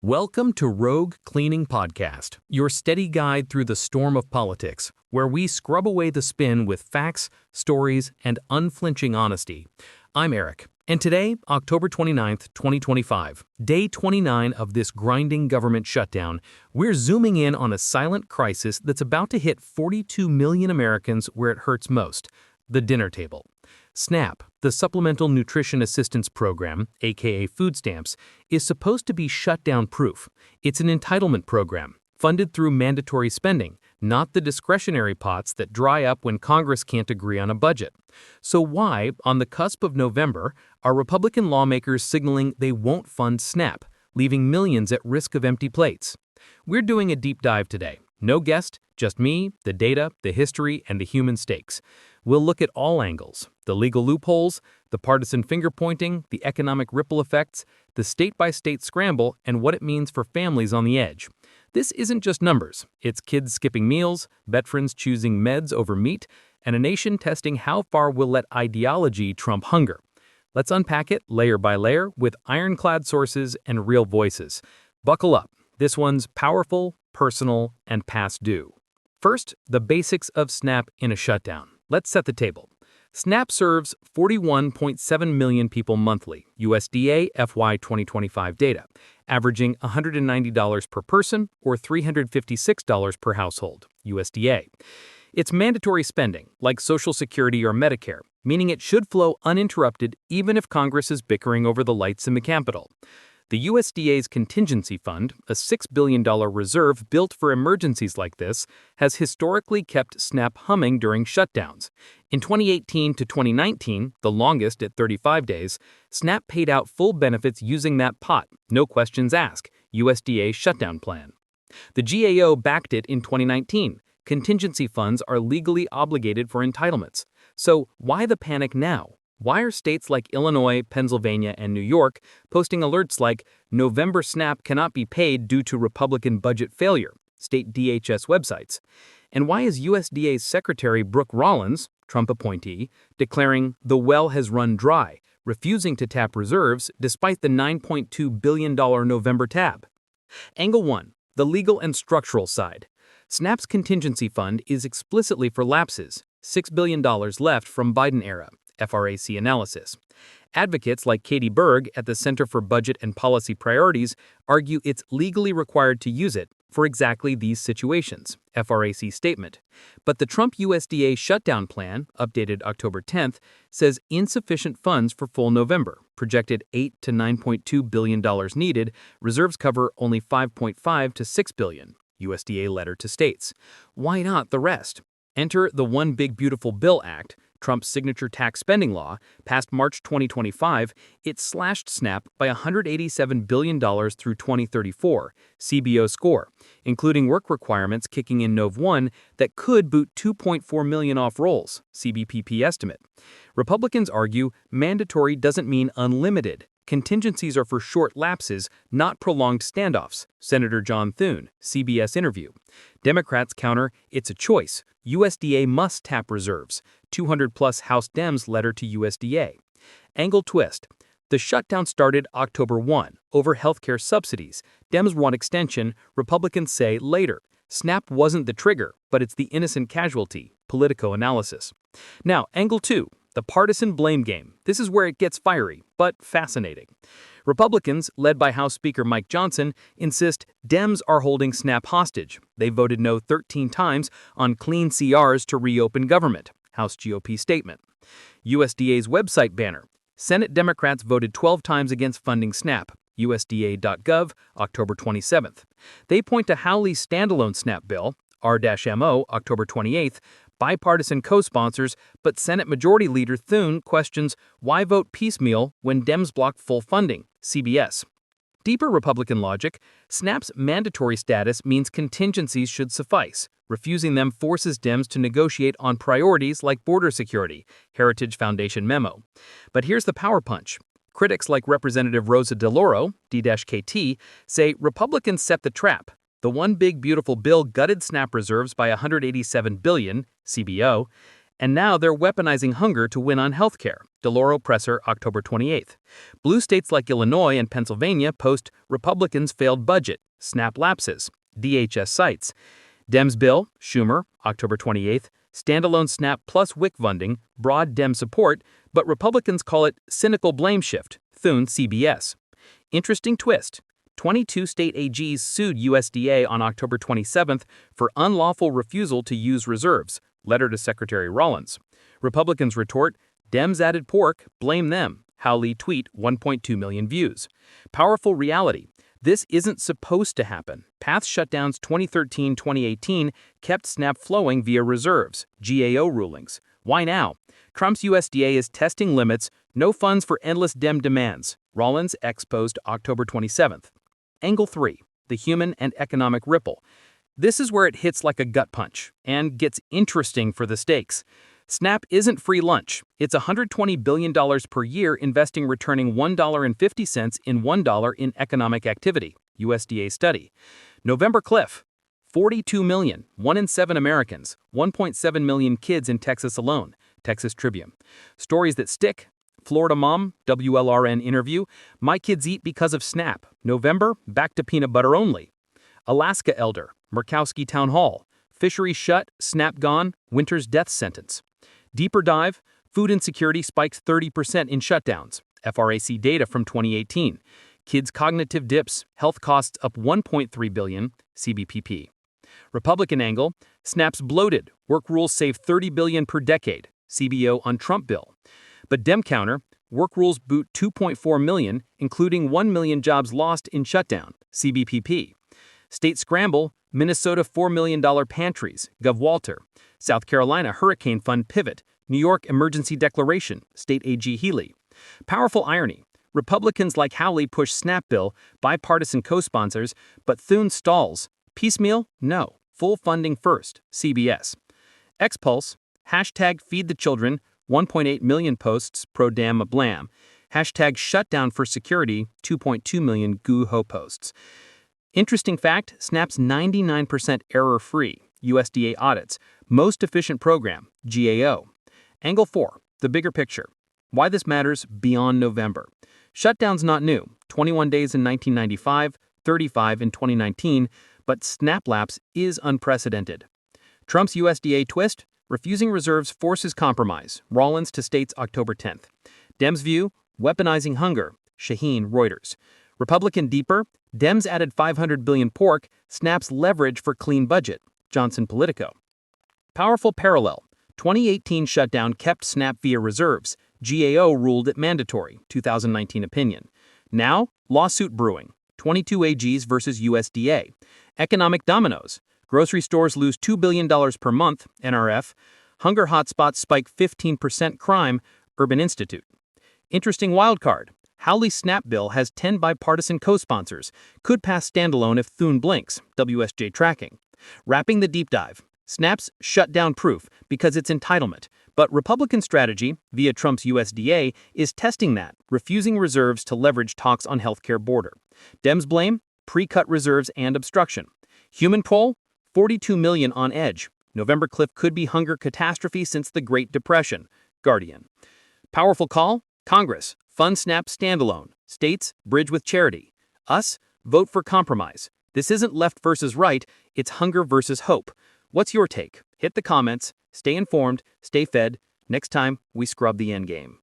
Welcome to Rogue Cleaning Podcast, your steady guide through the storm of politics, where we scrub away the spin with facts, stories, and unflinching honesty. I'm Eric, and today, October 29th, 2025, day 29 of this grinding government shutdown, we're zooming in on a silent crisis that's about to hit 42 million Americans where it hurts most: the dinner table. SNAP, the Supplemental Nutrition Assistance Program, aka food stamps, is supposed to be shutdown-proof. It's an entitlement program, funded through mandatory spending, not the discretionary pots that dry up when Congress can't agree on a budget. So why, on the cusp of November, are Republican lawmakers signaling they won't fund SNAP, leaving millions at risk of empty plates? We're doing a deep dive today. No guest, just me, the data, the history, and the human stakes. We'll look at all angles: the legal loopholes, the partisan finger-pointing, the economic ripple effects, the state-by-state scramble, and what it means for families on the edge. This isn't just numbers. It's kids skipping meals, veterans choosing meds over meat, and a nation testing how far we'll let ideology trump hunger. Let's unpack it layer by layer with ironclad sources and real voices. Buckle up. This one's powerful, personal, and past due. First, the basics of SNAP in a shutdown. Let's set the table. SNAP serves 41.7 million people monthly, USDA FY 2025 data, averaging $190 per person or $356 per household, USDA. It's mandatory spending, like Social Security or Medicare, meaning it should flow uninterrupted even if Congress is bickering over the lights in the Capitol. The USDA's contingency fund, a $6 billion reserve built for emergencies like this, has historically kept SNAP humming during shutdowns. In 2018 to 2019, the longest at 35 days, SNAP paid out full benefits using that pot, no questions asked, USDA shutdown plan. The GAO backed it in 2019. Contingency funds are legally obligated for entitlements. So why the panic now? Why are states like Illinois, Pennsylvania, and New York posting alerts like "November SNAP cannot be paid due to Republican budget failure," state DHS websites? And why is USDA's Secretary Brooke Rollins, Trump appointee, declaring the well has run dry, refusing to tap reserves despite the $9.2 billion November tab? Angle 1. The legal and structural side. SNAP's contingency fund is explicitly for lapses, $6 billion left from Biden era. FRAC analysis. Advocates like Katie Berg at the Center for Budget and Policy Priorities argue it's legally required to use it for exactly these situations, FRAC statement. But the Trump USDA shutdown plan, updated October 10th, says insufficient funds for full November, projected $8 to $9.2 billion needed, reserves cover only $5.5 to $6 billion, USDA letter to states. Why not the rest? Enter the One Big Beautiful Bill Act, Trump's signature tax spending law, passed March 2025. It slashed SNAP by $187 billion through 2034, CBO score, including work requirements kicking in Nov 1 that could boot 2.4 million off rolls, CBPP estimate. Republicans argue mandatory doesn't mean unlimited. Contingencies are for short lapses, not prolonged standoffs, Senator John Thune, CBS interview. Democrats counter, it's a choice. USDA must tap reserves. 200-plus House Dems letter to USDA. Angle twist. The shutdown started October 1 over healthcare subsidies. Dems want extension, Republicans say later. SNAP wasn't the trigger, but it's the innocent casualty, Politico analysis. Now, angle 2. The partisan blame game. This is where it gets fiery, but fascinating. Republicans, led by House Speaker Mike Johnson, insist Dems are holding SNAP hostage. They voted no 13 times on clean CRs to reopen government, House GOP statement. USDA's website banner. Senate Democrats voted 12 times against funding SNAP, USDA.gov, October 27th. They point to Howley's standalone SNAP bill, R-MO, October 28th, bipartisan co-sponsors, but Senate Majority Leader Thune questions why vote piecemeal when Dems block full funding, CBS. Deeper Republican logic, SNAP's mandatory status means contingencies should suffice. Refusing them forces Dems to negotiate on priorities like border security, Heritage Foundation memo. But here's the power punch. Critics like Representative Rosa DeLauro, D-KT, say Republicans set the trap. The One Big Beautiful Bill gutted SNAP reserves by $187 billion, CBO, And now they're weaponizing hunger to win on healthcare. Deloro Presser, October 28th. Blue states like Illinois and Pennsylvania post Republicans' failed budget. SNAP lapses. DHS cites. Dems bill, Schumer, October 28th. Standalone SNAP plus WIC funding, broad Dem support, but Republicans call it cynical blame shift. Thune, CBS. Interesting twist. 22 state AGs sued USDA on October 27th for unlawful refusal to use reserves. Letter to Secretary Rollins. Republicans retort, Dems added pork, blame them. Howley tweet, 1.2 million views. Powerful reality. This isn't supposed to happen. Path shutdowns 2013-2018 kept SNAP flowing via reserves, GAO rulings. Why now? Trump's USDA is testing limits, no funds for endless Dem demands. Rollins exposed October 27th. Angle 3. The human and economic ripple. This is where it hits like a gut punch and gets interesting for the stakes. SNAP isn't free lunch. It's $120 billion per year investing returning $1.50 in $1 in economic activity, USDA study. November cliff, 42 million, 1 in 7 Americans, 1.7 million kids in Texas alone, Texas Tribune. Stories that stick. Florida mom, WLRN interview, my kids eat because of SNAP. November, back to peanut butter only. Alaska elder, Murkowski Town Hall, fishery shut, SNAP gone, winter's death sentence. Deeper dive, food insecurity spikes 30% in shutdowns. FRAC data from 2018. Kids cognitive dips, health costs up $1.3 billion, CBPP. Republican angle, SNAP's bloated, work rules save $30 billion per decade, CBO on Trump bill. But Dem counter, work rules boot 2.4 million, including 1 million jobs lost in shutdown, CBPP. State scramble, Minnesota $4 million pantries, Gov. Walter. South Carolina Hurricane Fund pivot, New York emergency declaration, State AG Healy. Powerful irony. Republicans like Howley push SNAP bill, bipartisan co-sponsors, but Thune stalls. Piecemeal? No. Full funding first, CBS. Expulse, hashtag feed the children, 1.8 million posts pro-Dam blam. Hashtag shutdown for security, 2.2 million goo-ho posts. Interesting fact, SNAP's 99% error-free, USDA audits, most efficient program, GAO. Angle 4, the bigger picture. Why this matters beyond November. Shutdown's not new, 21 days in 1995, 35 in 2019, but SNAP lapse is unprecedented. Trump's USDA twist, refusing reserves forces compromise, Rollins to states October 10th. Dems view, weaponizing hunger, Shaheen, Reuters. Republican deeper, Dems added 500 billion pork, SNAP's leverage for clean budget, Johnson Politico. Powerful parallel, 2018 shutdown kept SNAP via reserves, GAO ruled it mandatory, 2019 opinion. Now, lawsuit brewing, 22 AGs versus USDA. Economic dominoes, grocery stores lose $2 billion per month, NRF. Hunger hotspots spike 15% crime, Urban Institute. Interesting wildcard. Howley's SNAP bill has 10 bipartisan co-sponsors, could pass standalone if Thune blinks, WSJ tracking. Wrapping the deep dive. SNAP's shutdown proof because it's entitlement, but Republican strategy, via Trump's USDA, is testing that, refusing reserves to leverage talks on healthcare border. Dems blame, pre-cut reserves and obstruction. Human poll, 42 million on edge. November cliff could be hunger catastrophe since the Great Depression, Guardian. Powerful call, Congress, fund SNAP standalone, states, bridge with charity. Us, vote for compromise. This isn't left versus right, it's hunger versus hope. What's your take? Hit the comments, stay informed, stay fed. Next time, we scrub the endgame.